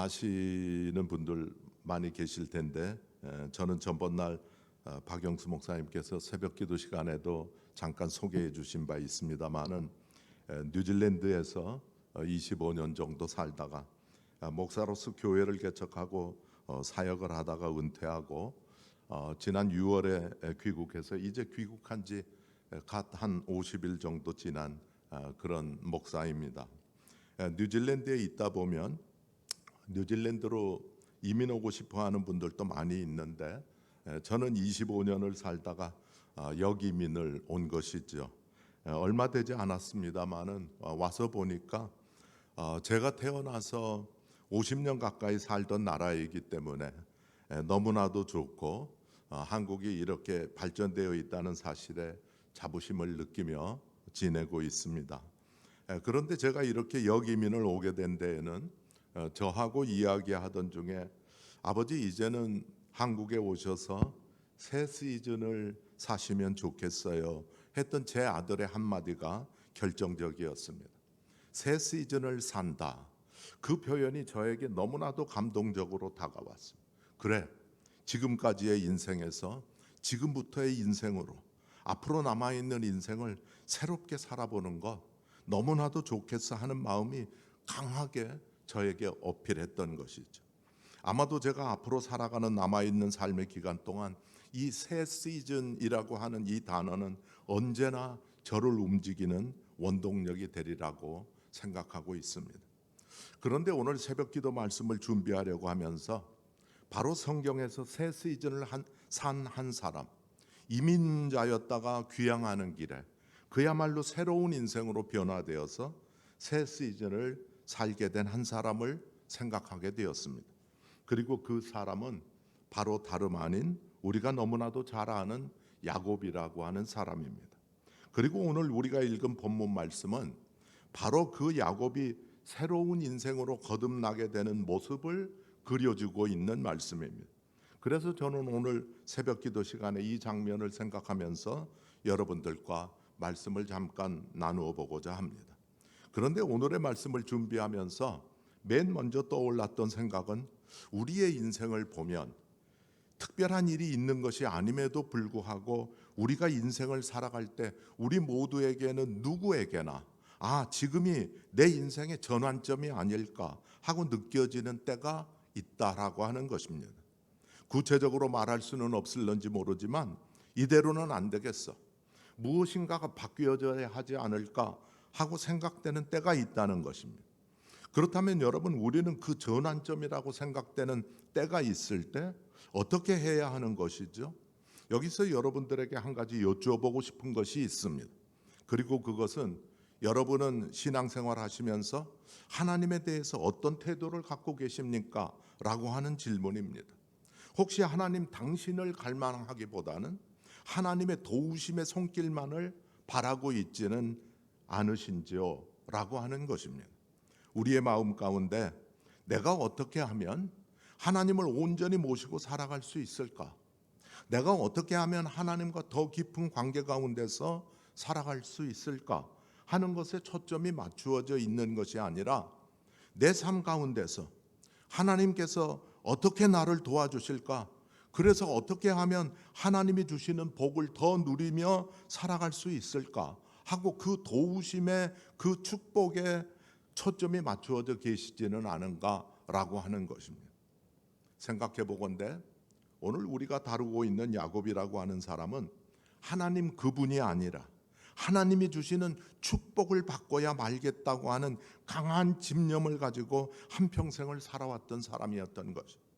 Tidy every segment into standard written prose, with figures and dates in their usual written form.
아시는 분들 많이 계실 텐데 저는 전번날 박영수 목사님께서 새벽기도 시간에도 잠깐 소개해 주신 바 있습니다만은 뉴질랜드에서 25년 정도 살다가 목사로서 교회를 개척하고 사역을 하다가 은퇴하고 지난 6월에 귀국해서 이제 귀국한 지 갓 한 50일 정도 지난 그런 목사입니다. 뉴질랜드에 있다 보면 뉴질랜드로 이민 오고 싶어 하는 분들도 많이 있는데 저는 25년을 살다가 역이민을 온 것이죠. 얼마 되지 않았습니다만은 와서 보니까 제가 태어나서 50년 가까이 살던 나라이기 때문에 너무나도 좋고 한국이 이렇게 발전되어 있다는 사실에 자부심을 느끼며 지내고 있습니다. 그런데 제가 이렇게 역이민을 오게 된 데에는 저하고 이야기하던 중에 아버지 이제는 한국에 오셔서 새 시즌을 사시면 좋겠어요 했던 제 아들의 한마디가 결정적이었습니다. 새 시즌을 산다. 그 표현이 저에게 너무나도 감동적으로 다가왔습니다. 그래, 지금까지의 인생에서 지금부터의 인생으로 앞으로 남아있는 인생을 새롭게 살아보는 것 너무나도 좋겠어 하는 마음이 강하게 저에게 어필했던 것이죠. 아마도 제가 앞으로 살아가는 남아있는 삶의 기간 동안 이 새 시즌이라고 하는 이 단어는 언제나 저를 움직이는 원동력이 되리라고 생각하고 있습니다. 그런데 오늘 새벽기도 말씀을 준비하려고 하면서 바로 성경에서 새 시즌을 산 한 사람, 이민자였다가 귀향하는 길에 그야말로 새로운 인생으로 변화되어서 새 시즌을 살게 된 한 사람을 생각하게 되었습니다. 그리고 그 사람은 바로 다름 아닌 우리가 너무나도 잘 아는 야곱이라고 하는 사람입니다. 그리고 오늘 우리가 읽은 본문 말씀은 바로 그 야곱이 새로운 인생으로 거듭나게 되는 모습을 그려주고 있는 말씀입니다. 그래서 저는 오늘 새벽기도 시간에 이 장면을 생각하면서 여러분들과 말씀을 잠깐 나누어 보고자 합니다. 그런데 오늘의 말씀을 준비하면서 맨 먼저 떠올랐던 생각은 우리의 인생을 보면 특별한 일이 있는 것이 아님에도 불구하고 우리가 인생을 살아갈 때 우리 모두에게는 누구에게나 지금이 내 인생의 전환점이 아닐까 하고 느껴지는 때가 있다라고 하는 것입니다. 구체적으로 말할 수는 없을런지 모르지만 이대로는 안 되겠어. 무엇인가가 바뀌어져야 하지 않을까 하고 생각되는 때가 있다는 것입니다. 그렇다면 여러분, 우리는 그 전환점이라고 생각되는 때가 있을 때 어떻게 해야 하는 것이죠? 여기서 여러분들에게 한 가지 여쭈어보고 싶은 것이 있습니다. 그리고 그것은 여러분은 신앙생활 하시면서 하나님에 대해서 어떤 태도를 갖고 계십니까? 라고 하는 질문입니다. 혹시 하나님 당신을 갈망하기보다는 하나님의 도우심의 손길만을 바라고 있지는 않으신지요? 라고 하는 것입니다. 우리의 마음 가운데 내가 어떻게 하면 하나님을 온전히 모시고 살아갈 수 있을까? 내가 어떻게 하면 하나님과 더 깊은 관계 가운데서 살아갈 수 있을까? 하는 것에 초점이 맞추어져 있는 것이 아니라 내 삶 가운데서 하나님께서 어떻게 나를 도와주실까? 그래서 어떻게 하면 하나님이 주시는 복을 더 누리며 살아갈 수 있을까? 하고 그 도우심의 그 축복에 초점이 맞추어져 계시지는 않은가라고 하는 것입니다. 생각해 보건대 오늘 우리가 다루고 있는 야곱이라고 하는 사람은 하나님 그분이 아니라 하나님이 주시는 축복을 받고야 말겠다고 하는 강한 집념을 가지고 한평생을 살아왔던 사람이었던 것입니다.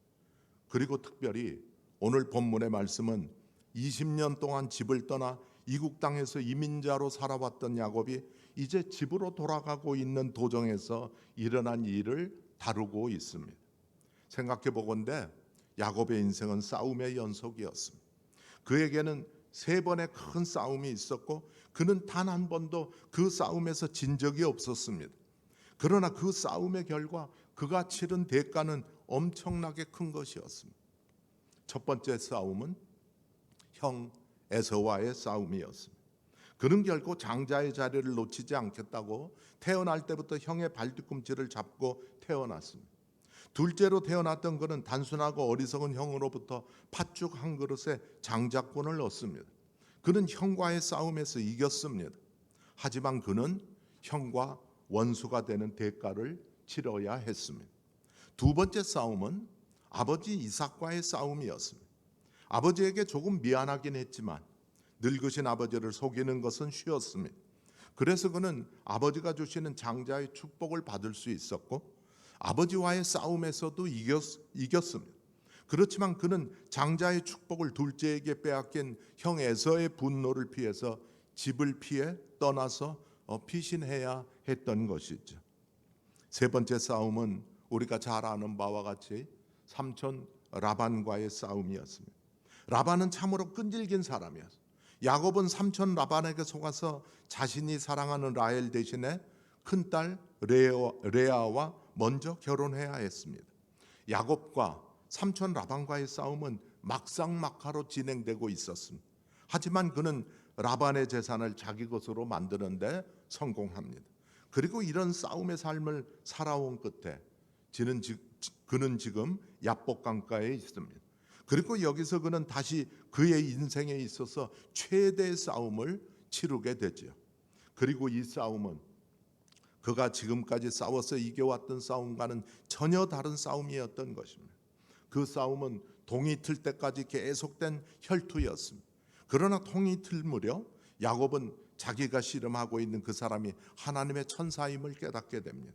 그리고 특별히 오늘 본문의 말씀은 20년 동안 집을 떠나 이국 땅에서 이민자로 살아왔던 야곱이 이제 집으로 돌아가고 있는 도정에서 일어난 일을 다루고 있습니다. 생각해 보건대 야곱의 인생은 싸움의 연속이었습니다. 그에게는 3번의 큰 싸움이 있었고 그는 단 한 번도 그 싸움에서 진 적이 없었습니다. 그러나 그 싸움의 결과 그가 치른 대가는 엄청나게 큰 것이었습니다. 첫 번째 싸움은 형 에서와의 싸움이었습니다. 그는 결코 장자의 자리를 놓치지 않겠다고 태어날 때부터 형의 발뒤꿈치를 잡고 태어났습니다. 둘째로 태어났던 그는 단순하고 어리석은 형으로부터 팥죽 한 그릇에 장자권을 얻습니다. 그는 형과의 싸움에서 이겼습니다. 하지만 그는 형과 원수가 되는 대가를 치러야 했습니다. 두 번째 싸움은 아버지 이삭과의 싸움이었습니다. 아버지에게 조금 미안하긴 했지만 늙으신 아버지를 속이는 것은 쉬웠습니다. 그래서 그는 아버지가 주시는 장자의 축복을 받을 수 있었고 아버지와의 싸움에서도 이겼습니다. 그렇지만 그는 장자의 축복을 둘째에게 빼앗긴 형 에서의 분노를 피해서 집을 피해 떠나서 피신해야 했던 것이죠. 세 번째 싸움은 우리가 잘 아는 바와 같이 삼촌 라반과의 싸움이었습니다. 라반은 참으로 끈질긴 사람이었습니다. 야곱은 삼촌 라반에게 속아서 자신이 사랑하는 라헬 대신에 큰딸 레아와 먼저 결혼해야 했습니다. 야곱과 삼촌 라반과의 싸움은 막상막하로 진행되고 있었습니다. 하지만 그는 라반의 재산을 자기 것으로 만드는데 성공합니다. 그리고 이런 싸움의 삶을 살아온 끝에 그는 지금 야복 강가에 있습니다. 그리고 여기서 그는 다시 그의 인생에 있어서 최대의 싸움을 치르게 되죠. 그리고 이 싸움은 그가 지금까지 싸워서 이겨왔던 싸움과는 전혀 다른 싸움이었던 것입니다. 그 싸움은 동이 틀 때까지 계속된 혈투였습니다. 그러나 동이 틀 무렵 야곱은 자기가 씨름하고 있는 그 사람이 하나님의 천사임을 깨닫게 됩니다.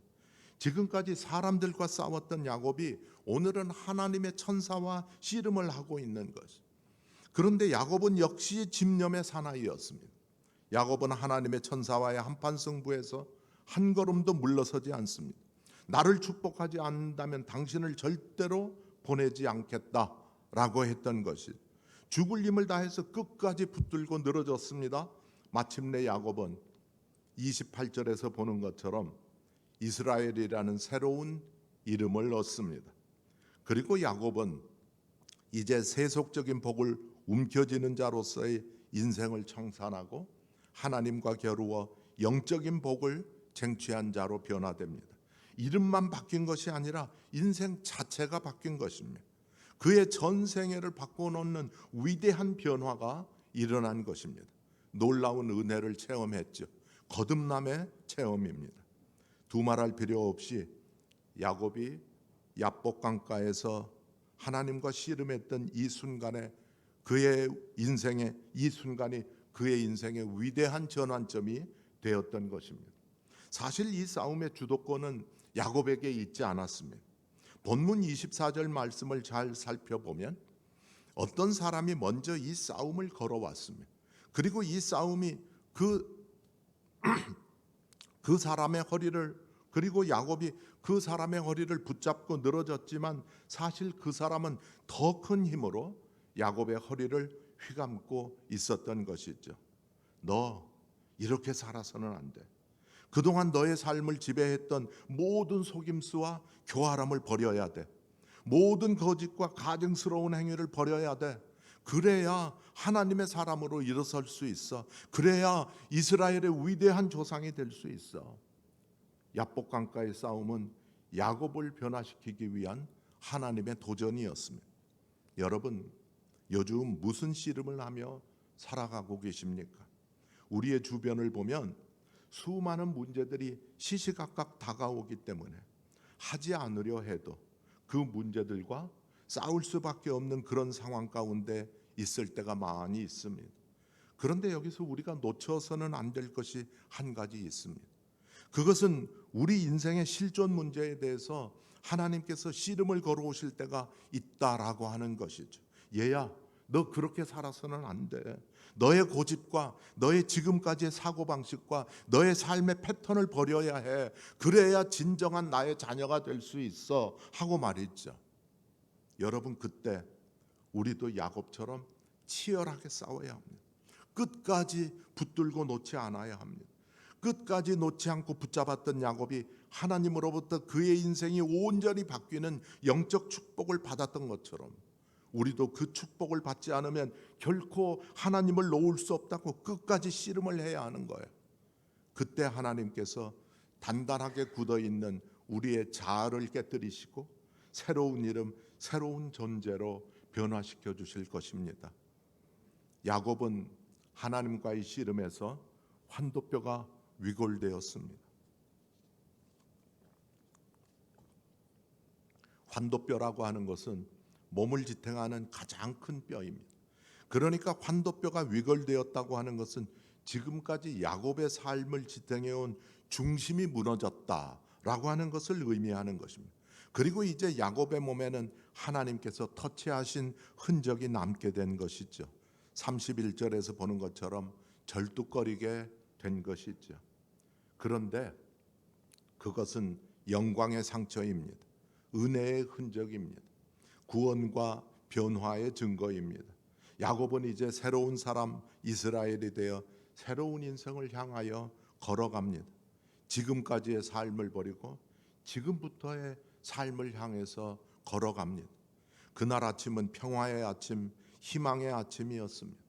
지금까지 사람들과 싸웠던 야곱이 오늘은 하나님의 천사와 씨름을 하고 있는 것. 그런데 야곱은 역시 집념의 사나이였습니다. 야곱은 하나님의 천사와의 한판 승부에서 한 걸음도 물러서지 않습니다. 나를 축복하지 않는다면 당신을 절대로 보내지 않겠다라고 했던 것이 죽을 힘을 다해서 끝까지 붙들고 늘어졌습니다. 마침내 야곱은 28절에서 보는 것처럼 이스라엘이라는 새로운 이름을 얻습니다. 그리고 야곱은 이제 세속적인 복을 움켜쥐는 자로서의 인생을 청산하고 하나님과 겨루어 영적인 복을 쟁취한 자로 변화됩니다. 이름만 바뀐 것이 아니라 인생 자체가 바뀐 것입니다. 그의 전생애를 바꿔놓는 위대한 변화가 일어난 것입니다. 놀라운 은혜를 체험했죠. 거듭남의 체험입니다. 두말할 필요 없이 야곱이 야복 강가에서 하나님과 씨름했던 이 순간에 그의 인생의 이 순간이 그의 인생의 위대한 전환점이 되었던 것입니다. 사실 이 싸움의 주도권은 야곱에게 있지 않았습니다. 본문 24절 말씀을 잘 살펴보면 어떤 사람이 먼저 이 싸움을 걸어왔습니다. 그리고 이 싸움이 그 사람의 허리를 그리고 야곱이 그 사람의 허리를 붙잡고 늘어졌지만 사실 그 사람은 더 큰 힘으로 야곱의 허리를 휘감고 있었던 것이죠. 너 이렇게 살아서는 안 돼. 그동안 너의 삶을 지배했던 모든 속임수와 교활함을 버려야 돼. 모든 거짓과 가증스러운 행위를 버려야 돼. 그래야 하나님의 사람으로 일어설 수 있어. 그래야 이스라엘의 위대한 조상이 될 수 있어. 야복 강가의 싸움은 야곱을 변화시키기 위한 하나님의 도전이었습니다. 여러분, 요즘 무슨 씨름을 하며 살아가고 계십니까? 우리의 주변을 보면 수많은 문제들이 시시각각 다가오기 때문에 하지 않으려 해도 그 문제들과 싸울 수밖에 없는 그런 상황 가운데 있을 때가 많이 있습니다. 그런데 여기서 우리가 놓쳐서는 안 될 것이 한 가지 있습니다. 그것은 우리 인생의 실존 문제에 대해서 하나님께서 씨름을 걸어오실 때가 있다라고 하는 것이죠. 얘야, 너 그렇게 살아서는 안 돼. 너의 고집과 너의 지금까지의 사고방식과 너의 삶의 패턴을 버려야 해. 그래야 진정한 나의 자녀가 될 수 있어 하고 말했죠. 여러분, 그때 우리도 야곱처럼 치열하게 싸워야 합니다. 끝까지 붙들고 놓지 않아야 합니다. 끝까지 놓지 않고 붙잡았던 야곱이 하나님으로부터 그의 인생이 온전히 바뀌는 영적 축복을 받았던 것처럼 우리도 그 축복을 받지 않으면 결코 하나님을 놓을 수 없다고 끝까지 씨름을 해야 하는 거예요. 그때 하나님께서 단단하게 굳어있는 우리의 자아를 깨뜨리시고 새로운 이름, 새로운 존재로 변화시켜 주실 것입니다. 야곱은 하나님과의 씨름에서 환도뼈가 위골되었습니다. 환도뼈라고 하는 것은 몸을 지탱하는 가장 큰 뼈입니다. 그러니까 환도뼈가 위골되었다고 하는 것은 지금까지 야곱의 삶을 지탱해온 중심이 무너졌다라고 하는 것을 의미하는 것입니다. 그리고 이제 야곱의 몸에는 하나님께서 터치하신 흔적이 남게 된 것이죠. 31절에서 보는 것처럼 절뚝거리게 된 것이죠. 그런데 그것은 영광의 상처입니다. 은혜의 흔적입니다. 구원과 변화의 증거입니다. 야곱은 이제 새로운 사람 이스라엘이 되어 새로운 인생을 향하여 걸어갑니다. 지금까지의 삶을 버리고 지금부터의 삶을 향해서 걸어갑니다. 그날 아침은 평화의 아침, 희망의 아침이었습니다.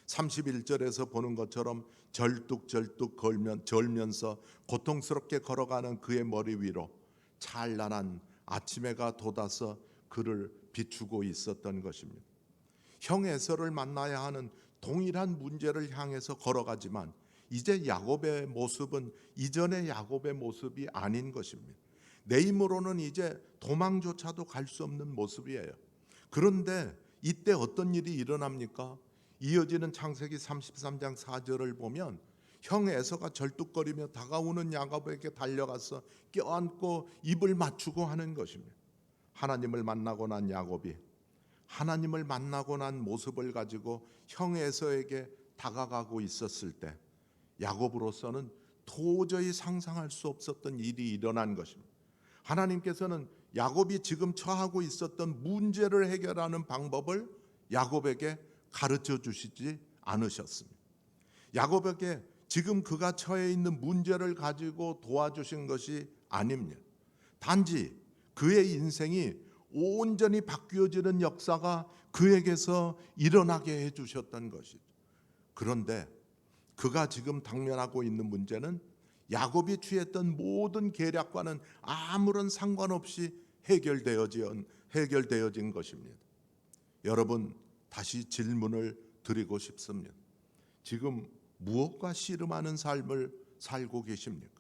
31절에서 보는 것처럼 절뚝절뚝 절면서 고통스럽게 걸어가는 그의 머리 위로 찬란한 아침 해가 돋아서 그를 비추고 있었던 것입니다. 형 에서를 만나야 하는 동일한 문제를 향해서 걸어가지만 이제 야곱의 모습은 이전의 야곱의 모습이 아닌 것입니다. 내 힘으로는 이제 도망조차도 갈 수 없는 모습이에요. 그런데 이때 어떤 일이 일어납니까? 이어지는 창세기 33장 4절을 보면 형 에서가 절뚝거리며 다가오는 야곱에게 달려가서 껴안고 입을 맞추고 하는 것입니다. 하나님을 만나고 난 야곱이 하나님을 만나고 난 모습을 가지고 형 에서에게 다가가고 있었을 때 야곱으로서는 도저히 상상할 수 없었던 일이 일어난 것입니다. 하나님께서는 야곱이 지금 처하고 있었던 문제를 해결하는 방법을 야곱에게 가르쳐 주시지 않으셨습니다. 야곱에게 지금 그가 처해 있는 문제를 가지고 도와주신 것이 아닙니다. 단지 그의 인생이 온전히 바뀌어지는 역사가 그에게서 일어나게 해주셨던 것이죠. 그런데 그가 지금 당면하고 있는 문제는 야곱이 취했던 모든 계략과는 아무런 상관없이 해결되어진 것입니다. 여러분, 다시 질문을 드리고 싶습니다. 지금 무엇과 씨름하는 삶을 살고 계십니까?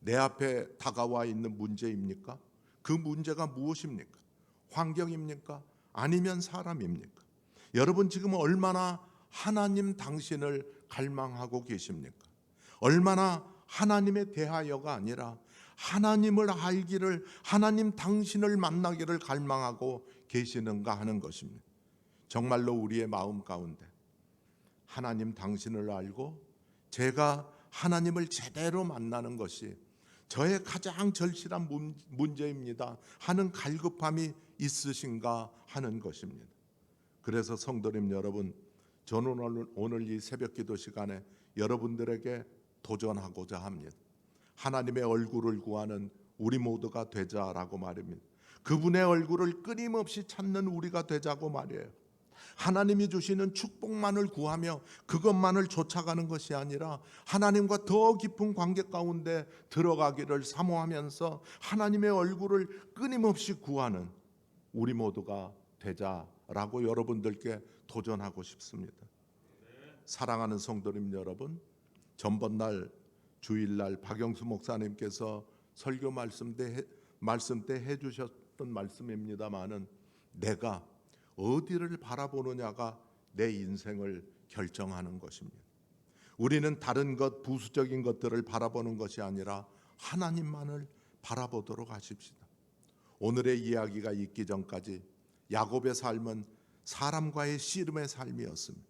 내 앞에 다가와 있는 문제입니까? 그 문제가 무엇입니까? 환경입니까? 아니면 사람입니까? 여러분 지금 얼마나 하나님 당신을 갈망하고 계십니까? 얼마나 하나님에 대하여가 아니라 하나님을 알기를, 하나님 당신을 만나기를 갈망하고 계시는가 하는 것입니다. 정말로 우리의 마음 가운데 하나님 당신을 알고 제가 하나님을 제대로 만나는 것이 저의 가장 절실한 문제입니다 하는 갈급함이 있으신가 하는 것입니다. 그래서 성도님 여러분, 저는 오늘 이 새벽기도 시간에 여러분들에게 도전하고자 합니다. 하나님의 얼굴을 구하는 우리 모두가 되자라고 말입니다. 그분의 얼굴을 끊임없이 찾는 우리가 되자고 말이에요. 하나님이 주시는 축복만을 구하며 그것만을 쫓아가는 것이 아니라 하나님과 더 깊은 관계 가운데 들어가기를 사모하면서 하나님의 얼굴을 끊임없이 구하는 우리 모두가 되자라고 여러분들께 도전하고 싶습니다. 사랑하는 성도님 여러분, 전번날 주일날 박영수 목사님께서 설교 말씀 때 해주셨던 말씀입니다마는 내가 어디를 바라보느냐가 내 인생을 결정하는 것입니다. 우리는 다른 것, 부수적인 것들을 바라보는 것이 아니라 하나님만을 바라보도록 하십시다. 오늘의 이야기가 있기 전까지 야곱의 삶은 사람과의 씨름의 삶이었습니다.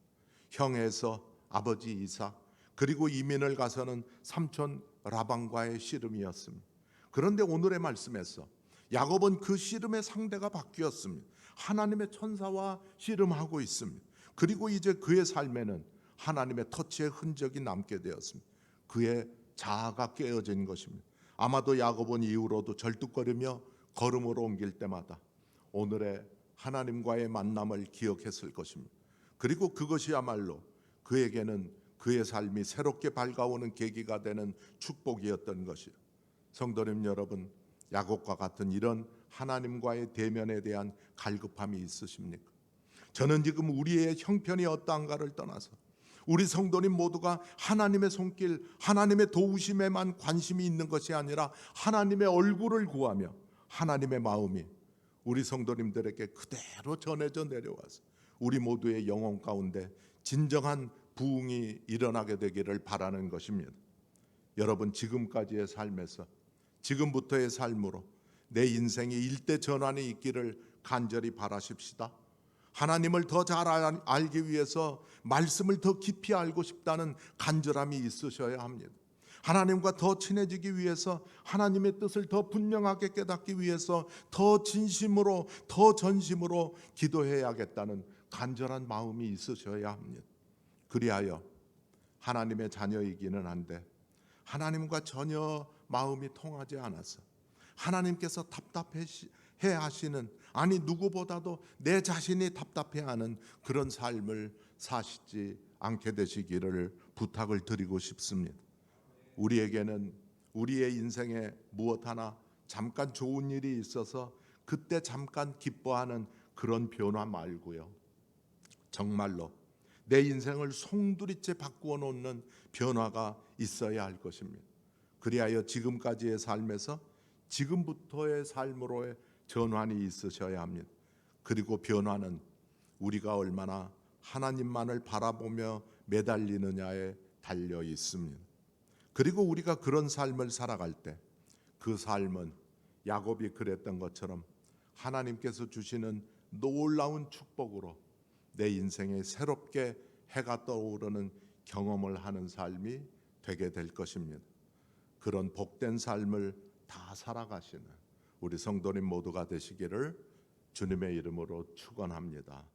형에서 아버지 이삭, 그리고 이민을 가서는 삼촌 라반과의 씨름이었습니다. 그런데 오늘의 말씀에서 야곱은 그 씨름의 상대가 바뀌었습니다. 하나님의 천사와 씨름하고 있습니다. 그리고 이제 그의 삶에는 하나님의 터치의 흔적이 남게 되었습니다. 그의 자아가 깨어진 것입니다. 아마도 야곱은 이후로도 절뚝거리며 걸음으로 옮길 때마다 오늘의 하나님과의 만남을 기억했을 것입니다. 그리고 그것이야말로 그에게는 그의 삶이 새롭게 밝아오는 계기가 되는 축복이었던 것이요. 성도님 여러분, 야곱과 같은 이런 하나님과의 대면에 대한 갈급함이 있으십니까? 저는 지금 우리의 형편이 어떠한가를 떠나서 우리 성도님 모두가 하나님의 손길, 하나님의 도우심에만 관심이 있는 것이 아니라 하나님의 얼굴을 구하며 하나님의 마음이 우리 성도님들에게 그대로 전해져 내려와서 우리 모두의 영혼 가운데 진정한 부흥이 일어나게 되기를 바라는 것입니다. 여러분, 지금까지의 삶에서, 지금부터의 삶으로 내 인생에 일대 전환이 있기를 간절히 바라십시다. 하나님을 더 잘 알기 위해서 말씀을 더 깊이 알고 싶다는 간절함이 있으셔야 합니다. 하나님과 더 친해지기 위해서, 하나님의 뜻을 더 분명하게 깨닫기 위해서 더 진심으로, 더 전심으로 기도해야겠다는 간절한 마음이 있으셔야 합니다. 그리하여 하나님의 자녀이기는 한데 하나님과 전혀 마음이 통하지 않아서 하나님께서 답답해 하시는, 아니 누구보다도 내 자신이 답답해하는 그런 삶을 사시지 않게 되시기를 부탁을 드리고 싶습니다. 우리에게는 우리의 인생에 무엇 하나 잠깐 좋은 일이 있어서 그때 잠깐 기뻐하는 그런 변화 말고요, 정말로 내 인생을 송두리째 바꾸어 놓는 변화가 있어야 할 것입니다. 그리하여 지금까지의 삶에서 지금부터의 삶으로의 전환이 있으셔야 합니다. 그리고 변화는 우리가 얼마나 하나님만을 바라보며 매달리느냐에 달려 있습니다. 그리고 우리가 그런 삶을 살아갈 때 그 삶은 야곱이 그랬던 것처럼 하나님께서 주시는 놀라운 축복으로 내 인생에 새롭게 해가 떠오르는 경험을 하는 삶이 되게 될 것입니다. 그런 복된 삶을 다 살아가시는 우리 성도님 모두가 되시기를 주님의 이름으로 축원합니다.